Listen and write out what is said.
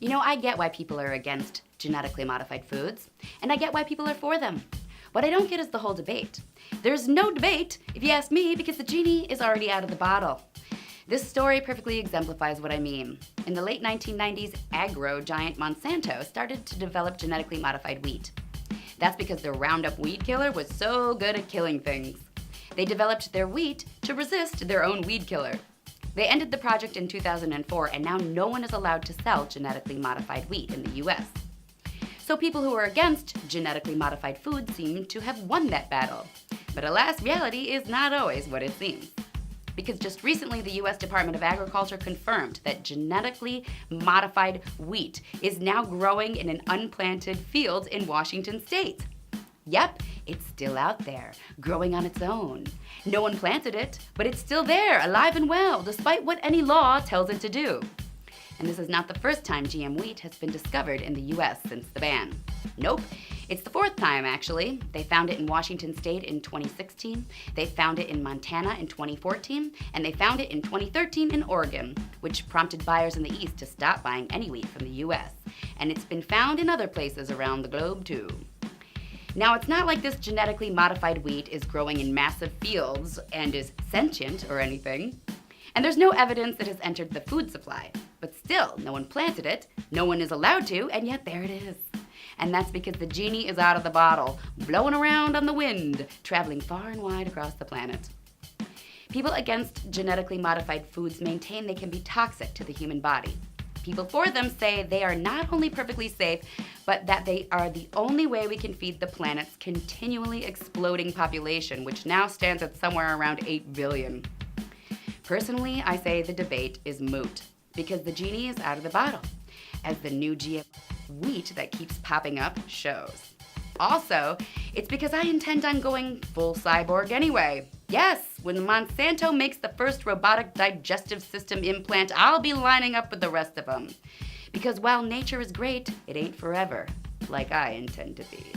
You know, I get why people are against genetically modified foods, and I get why people are for them. What I don't get is the whole debate. There's no debate, if you ask me, because the genie is already out of the bottle. This story perfectly exemplifies what I mean. In the late 1990s, agro giant Monsanto started to develop genetically modified wheat. That's because their Roundup weed killer was so good at killing things. They developed their wheat to resist their own weed killer. They ended the project in 2004, and now no one is allowed to sell genetically modified wheat in the US. So people who are against genetically modified food seem to have won that battle. But alas, reality is not always what it seems. Because just recently, the US Department of Agriculture confirmed that genetically modified wheat is now growing in an unplanted field in Washington state. Yep, it's still out there, growing on its own. No one planted it, but it's still there, alive and well, despite what any law tells it to do. And this is not the first time GM wheat has been discovered in the US since the ban. Nope, it's the fourth time actually. They found it in Washington state in 2016, they found it in Montana in 2014, and they found it in 2013 in Oregon, which prompted buyers in the East to stop buying any wheat from the US. And it's been found in other places around the globe too. Now, it's not like this genetically modified wheat is growing in massive fields and is sentient or anything. And there's no evidence it has entered the food supply. But still, no one planted it, no one is allowed to, and yet there it is. And that's because the genie is out of the bottle, blowing around on the wind, traveling far and wide across the planet. People against genetically modified foods maintain they can be toxic to the human body. People for them say they are not only perfectly safe, but that they are the only way we can feed the planet's continually exploding population, which now stands at somewhere around 8 billion. Personally, I say the debate is moot, because the genie is out of the bottle, as the new GM wheat that keeps popping up shows. Also, it's because I intend on going full cyborg anyway. Yes, when Monsanto makes the first robotic digestive system implant, I'll be lining up with the rest of them. Because while nature is great, it ain't forever, like I intend to be.